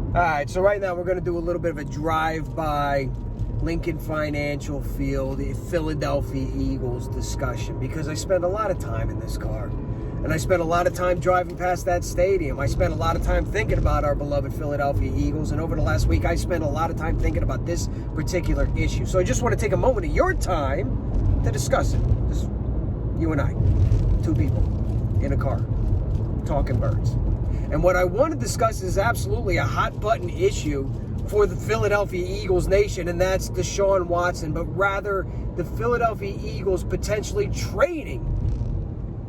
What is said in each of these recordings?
All right, so right now we're going to do a little bit of a drive-by Lincoln Financial Field, the Philadelphia Eagles discussion, because I spent a lot of time in this car. And I spent a lot of time driving past that stadium. I spent a lot of time thinking about our beloved Philadelphia Eagles. And over the last week, I spent a lot of time thinking about this particular issue. So I just want to take a moment of your time to discuss it. Just you and I, two people in a car, talking birds. And what I want to discuss is absolutely a hot button issue for the Philadelphia Eagles nation, and that's Deshaun Watson, but rather the Philadelphia Eagles potentially trading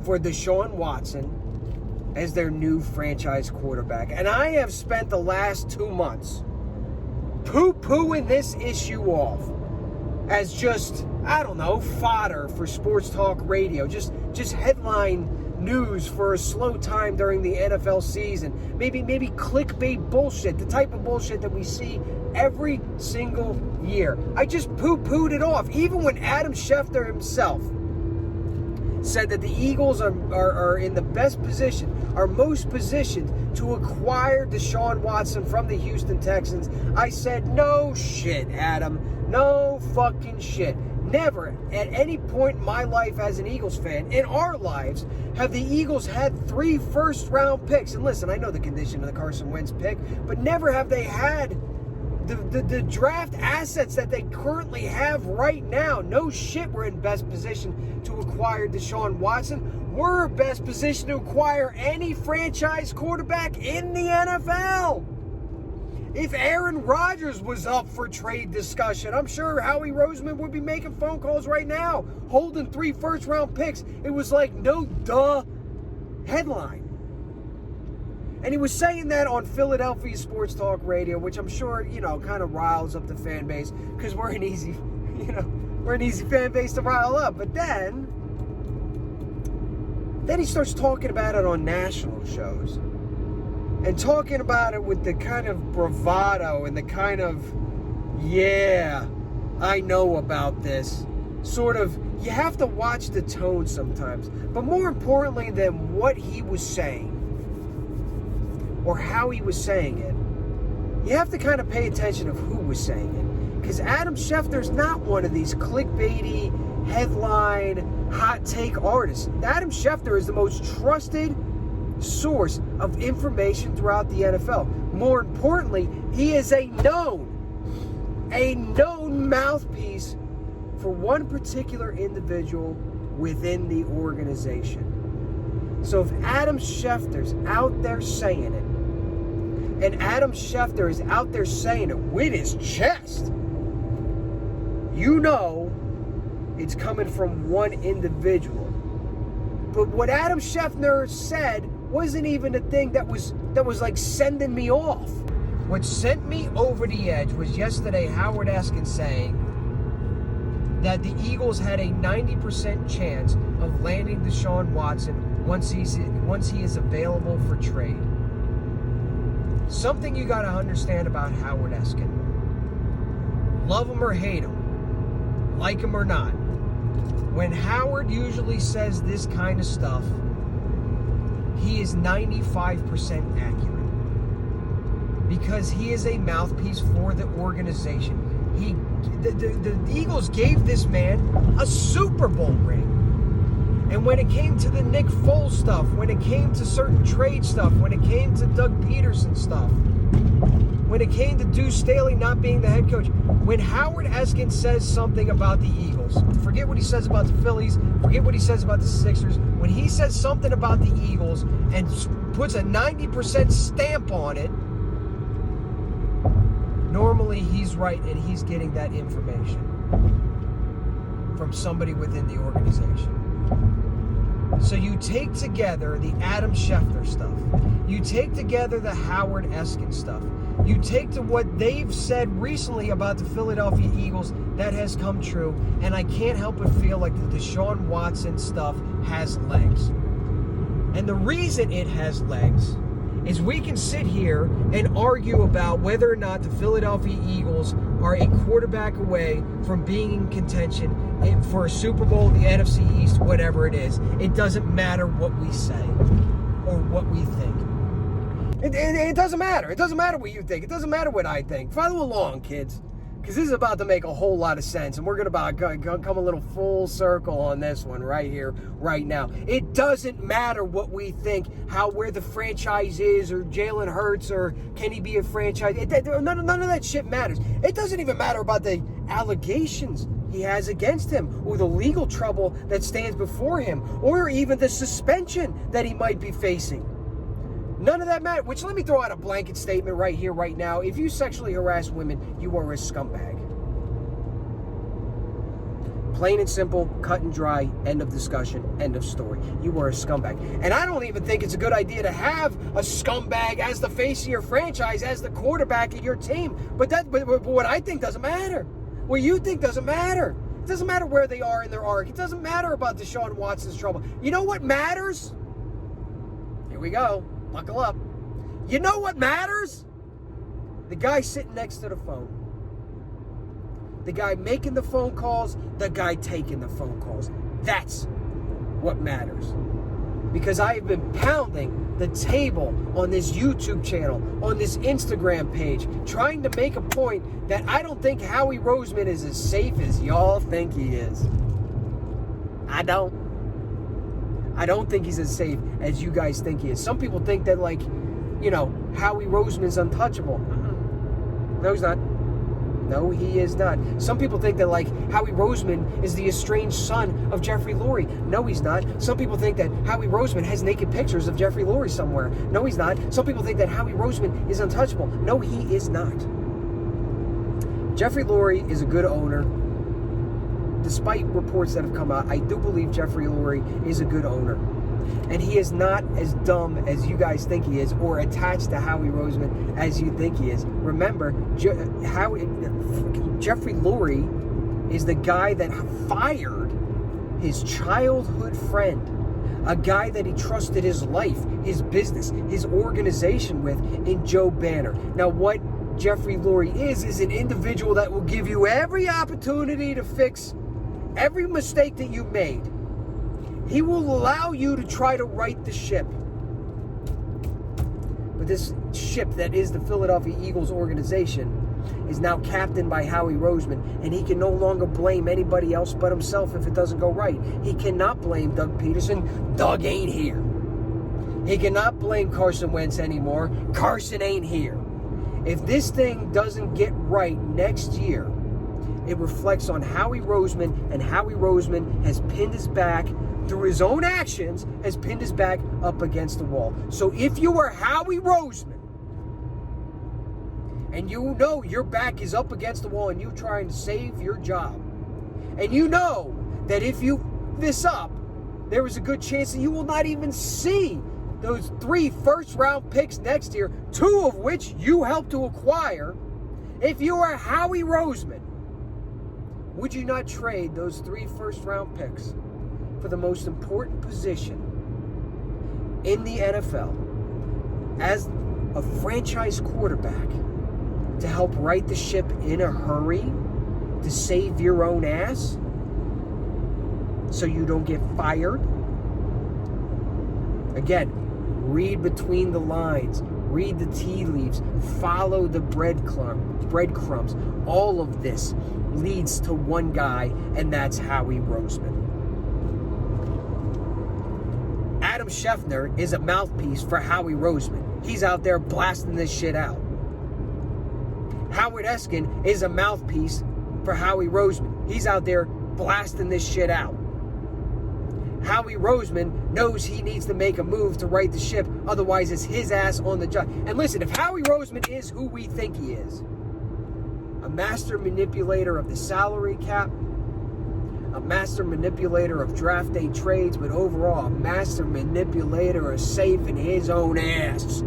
for Deshaun Watson as their new franchise quarterback. And I have spent the last 2 months poo-pooing this issue off as just, I don't know, fodder for sports talk radio, just headline news for a slow time during the NFL season. Maybe clickbait bullshit, the type of bullshit that we see every single year. I just poo-pooed it off. Even when Adam Schefter himself said that the Eagles are in the best position, are most positioned to acquire Deshaun Watson from the Houston Texans, I said, no shit, Adam. No fucking shit. Never at any point in my life as an Eagles fan, in our lives, have the Eagles had 3 first-round picks. And listen, I know the condition of the Carson Wentz pick, but never have they had the draft assets that they currently have right now. No shit, we're in best position to acquire Deshaun Watson. We're best position to acquire any franchise quarterback in the NFL. If Aaron Rodgers was up for trade discussion, I'm sure Howie Roseman would be making phone calls right now, holding 3 first-round picks. It was like, no duh headline. And he was saying that on Philadelphia Sports Talk Radio, which I'm sure, kind of riles up the fan base, because we're an easy fan base to rile up. But then he starts talking about it on national shows. And talking about it with the kind of bravado and the kind of, yeah, I know about this. Sort of, you have to watch the tone sometimes. But more importantly than what he was saying, or how he was saying it, you have to kind of pay attention of who was saying it. Because Adam Schefter's not one of these clickbaity, headline, hot take artists. Adam Schefter is the most trusted source of information throughout the NFL. More importantly, he is a known mouthpiece for one particular individual within the organization. So if Adam Schefter's out there saying it, and Adam Schefter is out there saying it with his chest, it's coming from one individual. But what Adam Schefter said wasn't even a thing that was like sending me off. What sent me over the edge was yesterday Howard Eskin saying that the Eagles had a 90% chance of landing Deshaun Watson once he is available for trade. Something you got to understand about Howard Eskin. Love him or hate him, like him or not, when Howard usually says this kind of stuff, he is 95% accurate because he is a mouthpiece for the organization. The Eagles gave this man a Super Bowl ring. And when it came to the Nick Foles stuff, when it came to certain trade stuff, when it came to Doug Peterson stuff, when it came to Deuce Staley not being the head coach, when Howard Eskin says something about the Eagles, forget what he says about the Phillies, forget what he says about the Sixers, when he says something about the Eagles and puts a 90% stamp on it, normally he's right and he's getting that information from somebody within the organization. So you take together the Adam Schefter stuff, you take together the Howard Eskin stuff, you take to what they've said recently about the Philadelphia Eagles that has come true, and I can't help but feel like the Deshaun Watson stuff has legs. And the reason it has legs is we can sit here and argue about whether or not the Philadelphia Eagles are a quarterback away from being in contention for a Super Bowl, the NFC East, whatever it is. It doesn't matter what we say or what we think. It doesn't matter. It doesn't matter what you think. It doesn't matter what I think. Follow along, kids. Because this is about to make a whole lot of sense. And we're going to come a little full circle on this one right here, right now. It doesn't matter what we think, where the franchise is, or Jalen Hurts, or can he be a franchise. None of that shit matters. It doesn't even matter about the allegations he has against him, or the legal trouble that stands before him, or even the suspension that he might be facing. None of that matters. Which, let me throw out a blanket statement right here, right now. If you sexually harass women, you are a scumbag. Plain and simple, cut and dry, end of discussion, end of story. You are a scumbag. And I don't even think it's a good idea to have a scumbag as the face of your franchise, as the quarterback of your team. But what I think doesn't matter. What you think doesn't matter. It doesn't matter where they are in their arc. It doesn't matter about Deshaun Watson's trouble. You know what matters? Here we go. Buckle up. You know what matters? The guy sitting next to the phone. The guy making the phone calls. The guy taking the phone calls. That's what matters. Because I have been pounding the table on this YouTube channel, on this Instagram page, trying to make a point that I don't think Howie Roseman is as safe as y'all think he is. I don't think he's as safe as you guys think he is. Some people think that, like, Howie Roseman's untouchable. No, he's not. No, he is not. Some people think that, like, Howie Roseman is the estranged son of Jeffrey Lurie. No, he's not. Some people think that Howie Roseman has naked pictures of Jeffrey Lurie somewhere. No, he's not. Some people think that Howie Roseman is untouchable. No, he is not. Jeffrey Lurie is a good owner. Despite reports that have come out, I do believe Jeffrey Lurie is a good owner. And he is not as dumb as you guys think he is, or attached to Howie Roseman as you think he is. Remember, Jeffrey Lurie is the guy that fired his childhood friend, a guy that he trusted his life, his business, his organization with, in Joe Banner. Now, what Jeffrey Lurie is an individual that will give you every opportunity to fix every mistake that you made. He will allow you to try to right the ship. But this ship that is the Philadelphia Eagles organization is now captained by Howie Roseman, and he can no longer blame anybody else but himself if it doesn't go right. He cannot blame Doug Peterson. Doug ain't here. He cannot blame Carson Wentz anymore. Carson ain't here. If this thing doesn't get right next year, it reflects on Howie Roseman, and Howie Roseman has pinned his back through his own actions, has pinned his back up against the wall. So if you are Howie Roseman, and you know your back is up against the wall and you're trying to save your job, and you know that if you this up, there is a good chance that you will not even see those 3 first-round picks next year, 2 of which you helped to acquire. If you are Howie Roseman, would you not trade those 3 first-round picks for the most important position in the NFL as a franchise quarterback to help right the ship in a hurry, to save your own ass so you don't get fired? Again, read between the lines, read the tea leaves, follow the breadcrumbs. All of this leads to one guy, and that's Howie Roseman. Adam Schefter is a mouthpiece for Howie Roseman. He's out there blasting this shit out. Howard Eskin is a mouthpiece for Howie Roseman. He's out there blasting this shit out. Howie Roseman knows he needs to make a move to right the ship, otherwise it's his ass on the job. And listen, if Howie Roseman is who we think he is, a master manipulator of the salary cap, a master manipulator of draft day trades, but overall a master manipulator of saving his own ass,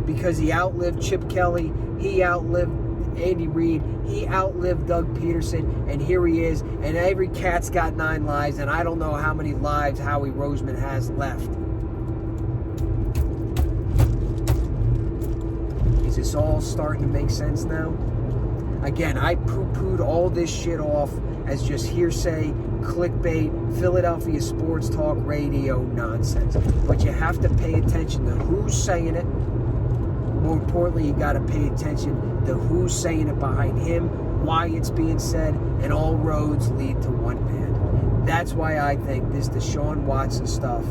because he outlived Chip Kelly, he outlived Andy Reid, he outlived Doug Peterson, and here he is, and every cat's got 9 lives, and I don't know how many lives Howie Roseman has left. Is this all starting to make sense now? Again, I poo-pooed all this shit off as just hearsay, clickbait, Philadelphia sports talk radio nonsense. But you have to pay attention to who's saying it. More importantly, you got to pay attention to who's saying it behind him, why it's being said, and all roads lead to one man. That's why I think this Deshaun Watson stuff,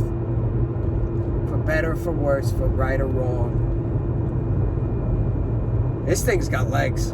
for better or for worse, for right or wrong, this thing's got legs.